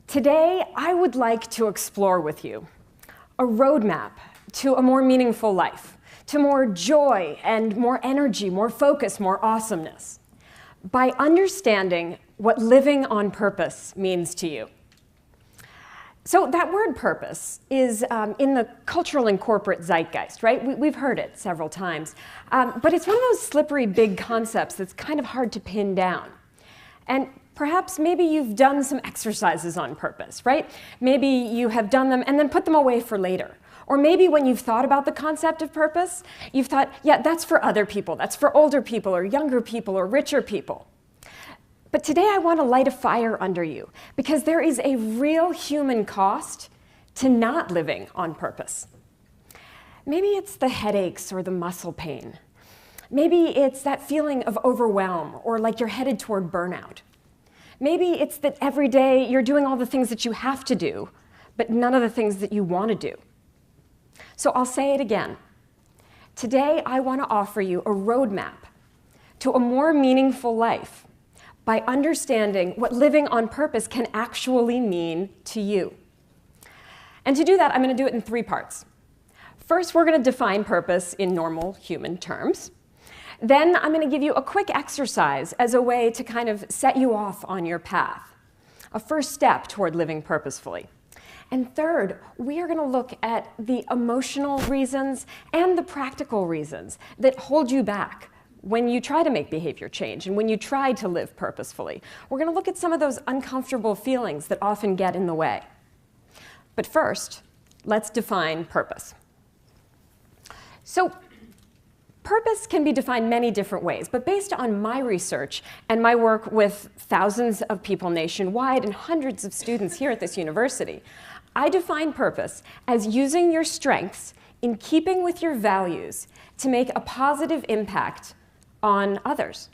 Today, I would like to explore with you a roadmap to a more meaningful life, to more joy and more energy, more focus, more awesomeness, by understanding what living on purpose means to you. So that word purpose is in the cultural and corporate zeitgeist, right? We've heard it several times. But it's one of those slippery big concepts that's kind of hard to pin down. And perhaps maybe you've done some exercises on purpose, right? Maybe you have done them and then put them away for later. Or maybe when you've thought about the concept of purpose, you've thought, yeah, that's for other people. That's for older people or younger people or richer people. But today I want to light a fire under you because there is a real human cost to not living on purpose. Maybe it's the headaches or the muscle pain. Maybe it's that feeling of overwhelm or like you're headed toward burnout. Maybe it's that every day you're doing all the things that you have to do, but none of the things that you want to do. So I'll say it again. Today I want to offer you a roadmap to a more meaningful life by understanding what living on purpose can actually mean to you. And to do that, I'm going to do it in 3 parts. First, we're going to define purpose in normal human terms. Then I'm going to give you a quick exercise as a way to kind of set you off on your path, a first step toward living purposefully. And third, we are going to look at the emotional reasons and the practical reasons that hold you back when you try to make behavior change and when you try to live purposefully. We're going to look at some of those uncomfortable feelings that often get in the way. But first, let's define purpose. So, purpose can be defined many different ways, but based on my research and my work with thousands of people nationwide and hundreds of students here at this university, I define purpose as using your strengths in keeping with your values to make a positive impact on others.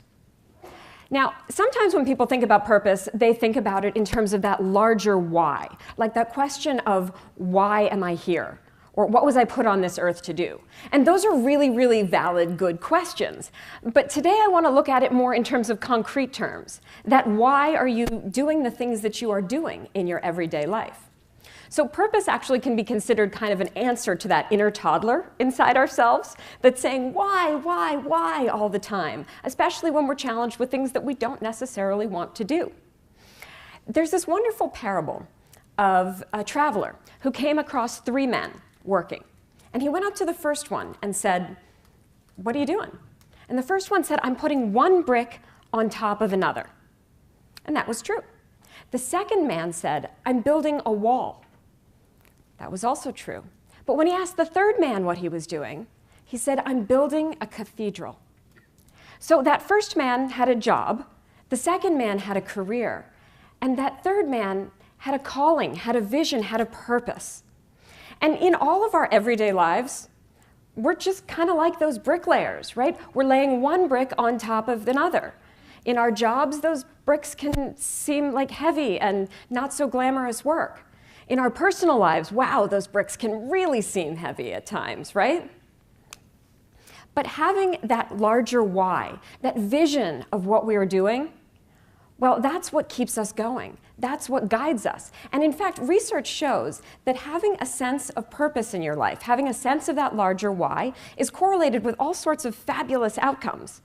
Now, sometimes when people think about purpose, they think about it in terms of that larger why, like that question of why am I here? Or what was I put on this earth to do? And those are really, really valid, good questions. But today I want to look at it more in terms of concrete terms. That why are you doing the things that you are doing in your everyday life? So purpose actually can be considered kind of an answer to that inner toddler inside ourselves that's saying why all the time, especially when we're challenged with things that we don't necessarily want to do. There's this wonderful parable of a traveler who came across 3 men working. And he went up to the first one and said, "What are you doing?" And the first one said, "I'm putting 1 brick on top of another." And that was true. The second man said, "I'm building a wall." That was also true. But when he asked the third man what he was doing, he said, "I'm building a cathedral." So that first man had a job, the second man had a career, and that third man had a calling, had a vision, had a purpose. And in all of our everyday lives, we're just kind of like those bricklayers, right? We're laying 1 brick on top of another. In our jobs, those bricks can seem like heavy and not so glamorous work. In our personal lives, wow, those bricks can really seem heavy at times, right? But having that larger why, that vision of what we are doing, well, that's what keeps us going. That's what guides us. And in fact, research shows that having a sense of purpose in your life, having a sense of that larger why, is correlated with all sorts of fabulous outcomes.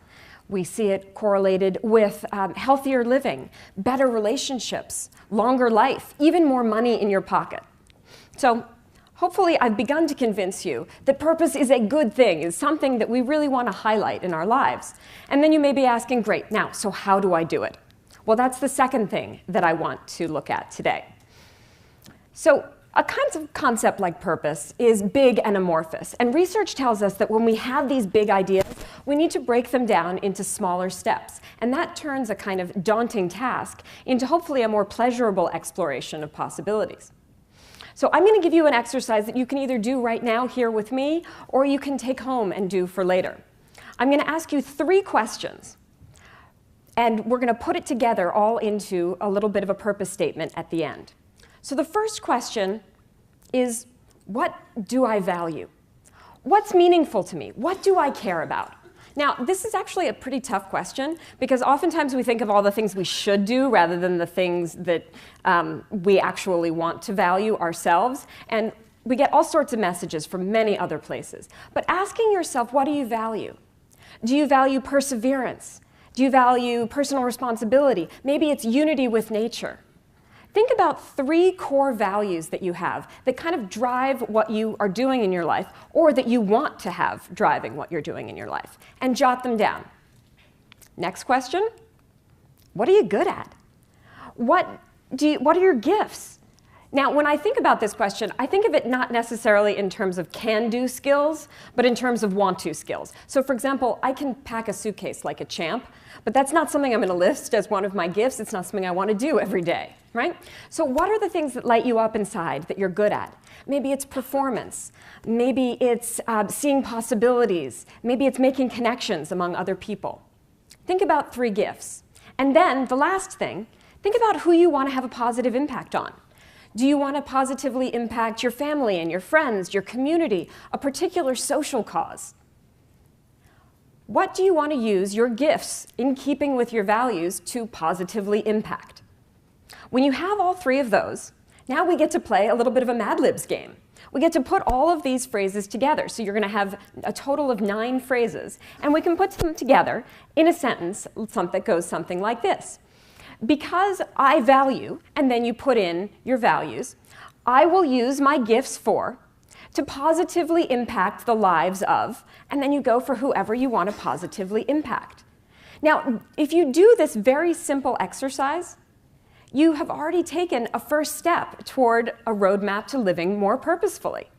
We see it correlated with healthier living, better relationships, longer life, even more money in your pocket. So hopefully I've begun to convince you that purpose is a good thing, is something that we really want to highlight in our lives. And then you may be asking, great, now, so how do I do it? Well, that's the second thing that I want to look at today. So a concept like purpose is big and amorphous. And research tells us that when we have these big ideas, we need to break them down into smaller steps. And that turns a kind of daunting task into hopefully a more pleasurable exploration of possibilities. So I'm going to give you an exercise that you can either do right now here with me, or you can take home and do for later. I'm going to ask you 3 questions. And we're going to put it together all into a little bit of a purpose statement at the end. So the first question is, what do I value? What's meaningful to me? What do I care about? Now, this is actually a pretty tough question because oftentimes we think of all the things we should do rather than the things that we actually want to value ourselves. And we get all sorts of messages from many other places. But asking yourself, what do you value? Do you value perseverance? Do you value personal responsibility? Maybe it's unity with nature. Think about 3 core values that you have that kind of drive what you are doing in your life or that you want to have driving what you're doing in your life, and jot them down. Next question, what are you good at? What are your gifts? Now, when I think about this question, I think of it not necessarily in terms of can-do skills, but in terms of want-to skills. So for example, I can pack a suitcase like a champ, but that's not something I'm going to list as one of my gifts. It's not something I want to do every day, right? So what are the things that light you up inside that you're good at? Maybe it's performance. Maybe it's seeing possibilities. Maybe it's making connections among other people. Think about 3 gifts. And then the last thing, think about who you want to have a positive impact on. Do you want to positively impact your family and your friends, your community, a particular social cause? What do you want to use your gifts in keeping with your values to positively impact? When you have all 3 of those, now we get to play a little bit of a Mad Libs game. We get to put all of these phrases together. So you're going to have a total of 9 phrases, and we can put them together in a sentence that goes something like this. Because I value, and then you put in your values, I will use my gifts to positively impact the lives of, and then you go for whoever you want to positively impact. Now, if you do this very simple exercise, you have already taken a first step toward a roadmap to living more purposefully,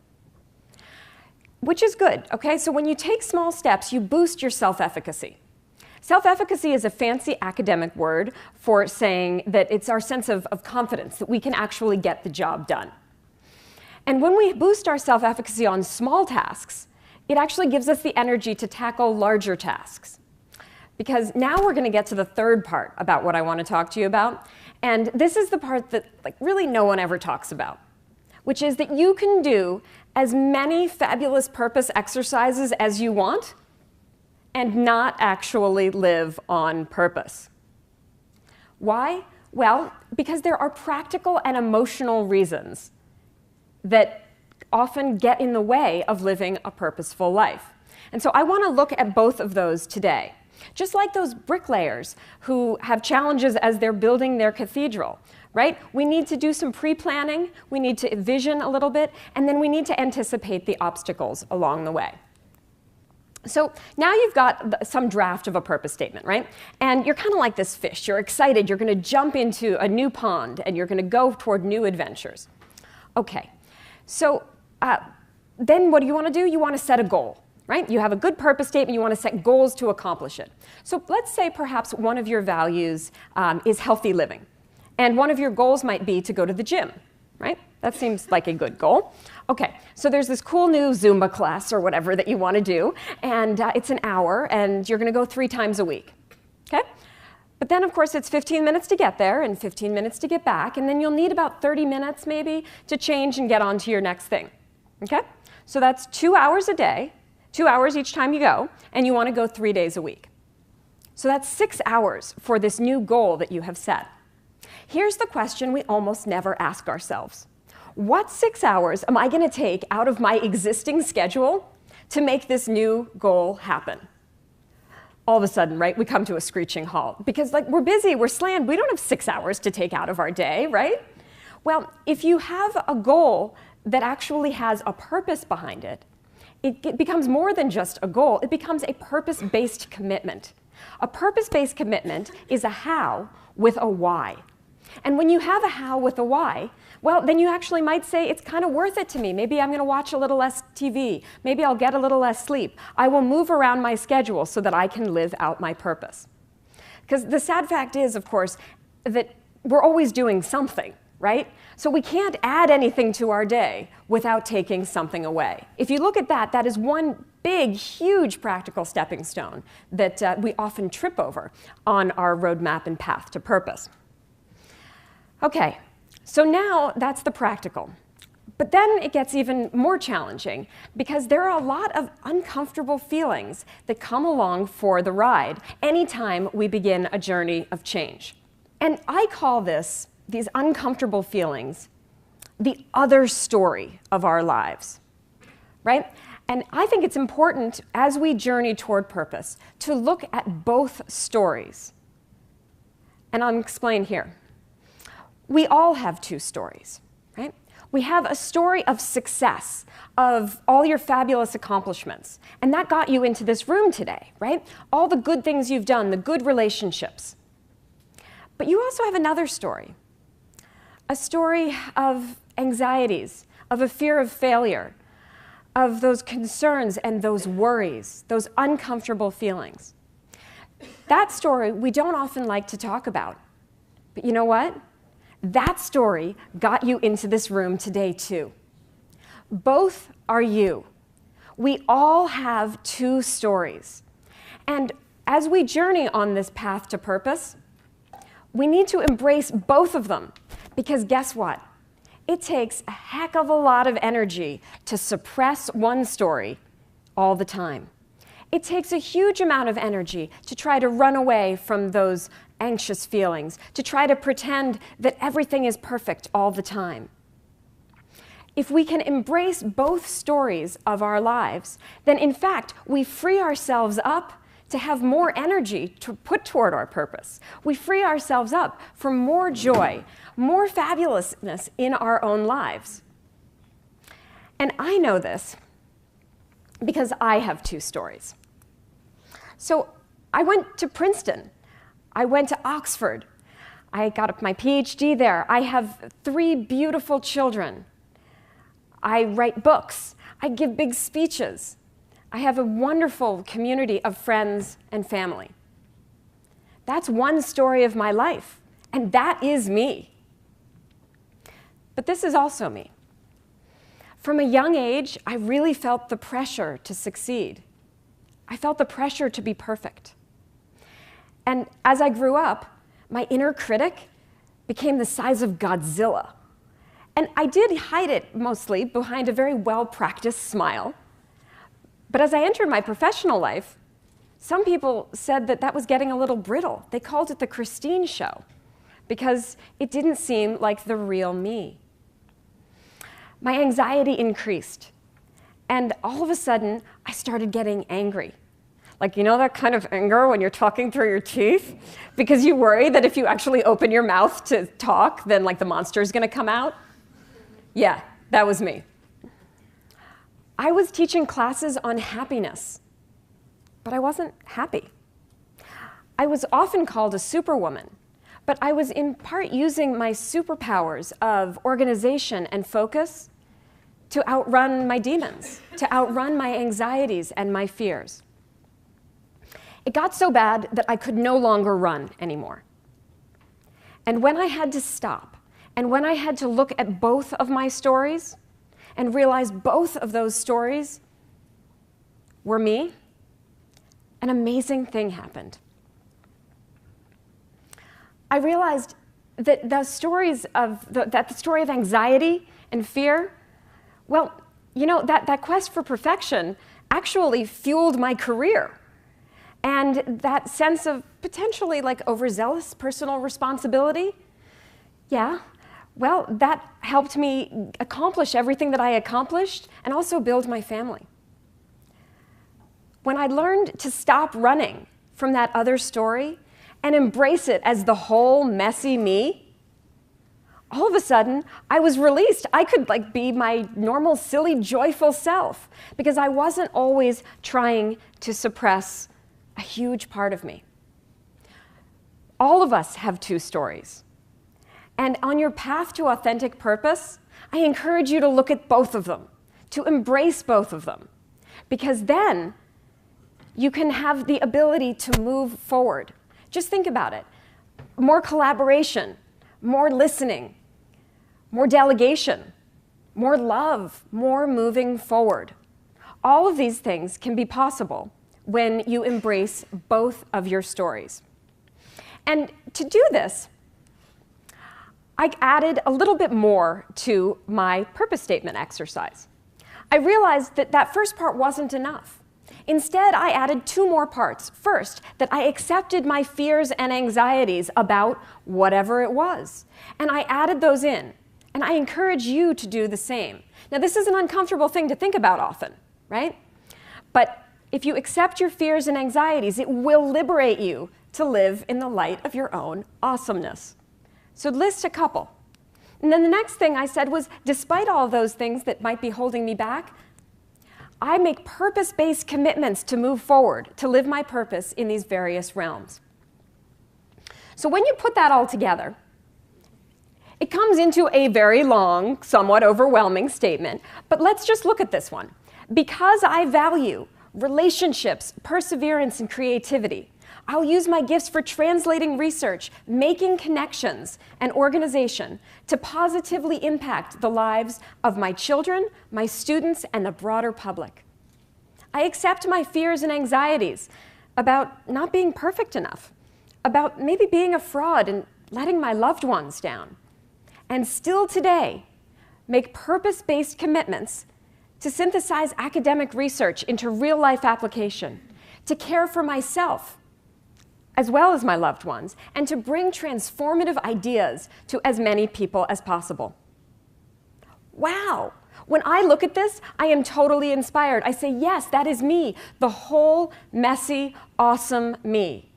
which is good, okay? So when you take small steps, you boost your self-efficacy. Self-efficacy is a fancy academic word for saying that it's our sense of confidence, that we can actually get the job done. And when we boost our self-efficacy on small tasks, it actually gives us the energy to tackle larger tasks. Because now we're going to get to the third part about what I want to talk to you about. And this is the part that really no one ever talks about, which is that you can do as many fabulous purpose exercises as you want and not actually live on purpose. Why? Well, because there are practical and emotional reasons that often get in the way of living a purposeful life. And so I want to look at both of those today. Just like those bricklayers who have challenges as they're building their cathedral, right? We need to do some pre-planning, we need to vision a little bit, and then we need to anticipate the obstacles along the way. So now you've got some draft of a purpose statement, right? And you're kind of like this fish. You're excited. You're going to jump into a new pond, and you're going to go toward new adventures. Okay. So then what do you want to do? You want to set a goal, right? You have a good purpose statement. You want to set goals to accomplish it. So let's say perhaps one of your values is healthy living. And one of your goals might be to go to the gym, right? That seems like a good goal. Okay, so there's this cool new Zumba class or whatever that you want to do, and it's an hour, and you're going to go 3 times a week, okay? But then, of course, it's 15 minutes to get there and 15 minutes to get back, and then you'll need about 30 minutes maybe to change and get on to your next thing, okay? So that's 2 hours a day, 2 hours each time you go, and you want to go 3 days a week. So that's 6 hours for this new goal that you have set. Here's the question we almost never ask ourselves. What 6 hours am I going to take out of my existing schedule to make this new goal happen? All of a sudden, right, we come to a screeching halt because we're busy, we're slammed, we don't have 6 hours to take out of our day, right? Well, if you have a goal that actually has a purpose behind it, it becomes more than just a goal, it becomes a purpose-based commitment. A purpose-based commitment is a how with a why. And when you have a how with a why, well, then you actually might say, it's kind of worth it to me. Maybe I'm going to watch a little less TV. Maybe I'll get a little less sleep. I will move around my schedule so that I can live out my purpose. Because the sad fact is, of course, that we're always doing something, right? So we can't add anything to our day without taking something away. If you look at that, that is one big, huge practical stepping stone that we often trip over on our roadmap and path to purpose. Okay, so now that's the practical. But then it gets even more challenging because there are a lot of uncomfortable feelings that come along for the ride anytime we begin a journey of change. And I call these uncomfortable feelings, the other story of our lives, right? And I think it's important as we journey toward purpose to look at both stories. And I'll explain here. We all have two stories, right? We have a story of success, of all your fabulous accomplishments. And that got you into this room today, right? All the good things you've done, the good relationships. But you also have another story, a story of anxieties, of a fear of failure, of those concerns and those worries, those uncomfortable feelings. That story we don't often like to talk about. But you know what? That story got you into this room today too. Both are you. We all have two stories. And as we journey on this path to purpose, we need to embrace both of them, because guess what? It takes a heck of a lot of energy to suppress one story all the time. It takes a huge amount of energy to try to run away from those anxious feelings, to try to pretend that everything is perfect all the time. If we can embrace both stories of our lives, then in fact, we free ourselves up to have more energy to put toward our purpose. We free ourselves up for more joy, more fabulousness in our own lives. And I know this because I have two stories. So I went to Princeton. I went to Oxford. I got my PhD there. I have 3 beautiful children. I write books. I give big speeches. I have a wonderful community of friends and family. That's one story of my life, and that is me. But this is also me. From a young age, I really felt the pressure to succeed. I felt the pressure to be perfect. And as I grew up, my inner critic became the size of Godzilla. And I did hide it mostly behind a very well-practiced smile. But as I entered my professional life, some people said that that was getting a little brittle. They called it the Christine show because it didn't seem like the real me. My anxiety increased. And all of a sudden, I started getting angry. Like, you know that kind of anger when you're talking through your teeth? Because you worry that if you actually open your mouth to talk, then like the monster's gonna come out? Yeah, that was me. I was teaching classes on happiness, but I wasn't happy. I was often called a superwoman, but I was in part using my superpowers of organization and focus to outrun my demons, to outrun my anxieties and my fears. It got so bad that I could no longer run anymore. And when I had to stop, and when I had to look at both of my stories and realize both of those stories were me, an amazing thing happened. I realized that the stories of the story of anxiety and fear, well, you know, that quest for perfection actually fueled my career. And that sense of potentially like overzealous personal responsibility, yeah, well, that helped me accomplish everything that I accomplished and also build my family. When I learned to stop running from that other story and embrace it as the whole messy me, all of a sudden, I was released. I could like be my normal, silly, joyful self because I wasn't always trying to suppress a huge part of me. All of us have two stories. And on your path to authentic purpose, I encourage you to look at both of them, to embrace both of them, because then you can have the ability to move forward. Just think about it. More collaboration, more listening, more delegation, more love, more moving forward. All of these things can be possible when you embrace both of your stories. And to do this, I added a little bit more to my purpose statement exercise. I realized that that first part wasn't enough. Instead, I added 2 more parts. First, that I accepted my fears and anxieties about whatever it was. And I added those in. And I encourage you to do the same. Now, this is an uncomfortable thing to think about often, right? But if you accept your fears and anxieties, it will liberate you to live in the light of your own awesomeness. So list a couple. And then the next thing I said was, despite all of those things that might be holding me back, I make purpose-based commitments to move forward, to live my purpose in these various realms. So when you put that all together, it comes into a very long, somewhat overwhelming statement, but let's just look at this one. Because I value relationships, perseverance, and creativity, I'll use my gifts for translating research, making connections, and organization to positively impact the lives of my children, my students, and the broader public. I accept my fears and anxieties about not being perfect enough, about maybe being a fraud and letting my loved ones down, and still today make purpose-based commitments to synthesize academic research into real-life application, to care for myself, as well as my loved ones, and to bring transformative ideas to as many people as possible. Wow! When I look at this, I am totally inspired. I say, yes, that is me, the whole messy, awesome me.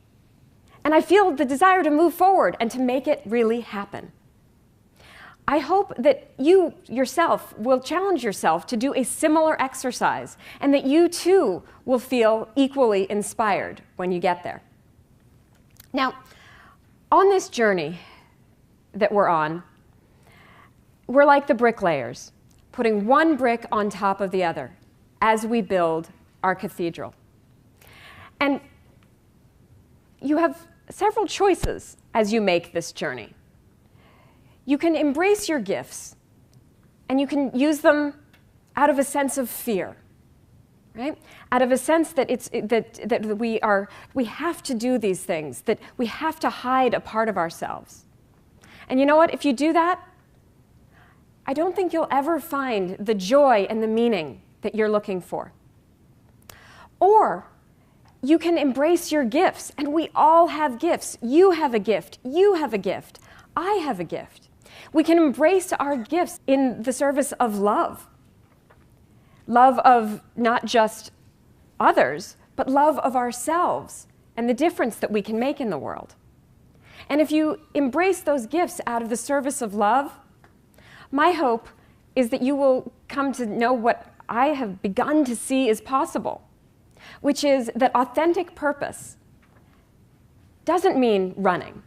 And I feel the desire to move forward and to make it really happen. I hope that you yourself will challenge yourself to do a similar exercise, and that you too will feel equally inspired when you get there. Now, on this journey that we're on, we're like the bricklayers, putting one brick on top of the other as we build our cathedral. And you have several choices as you make this journey. You can embrace your gifts, and you can use them out of a sense of fear, right? Out of a sense that we have to do these things, that we have to hide a part of ourselves. And you know what? If you do that, I don't think you'll ever find the joy and the meaning that you're looking for. Or you can embrace your gifts, and we all have gifts. You have a gift. You have a gift. I have a gift. We can embrace our gifts in the service of love. Love of not just others, but love of ourselves and the difference that we can make in the world. And if you embrace those gifts out of the service of love, my hope is that you will come to know what I have begun to see is possible, which is that authentic purpose doesn't mean running.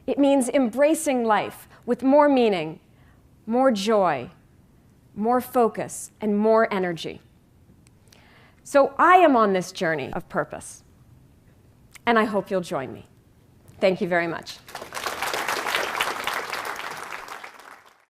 It means embracing life with more meaning, more joy, more focus, and more energy. So I am on this journey of purpose, and I hope you'll join me. Thank you very much.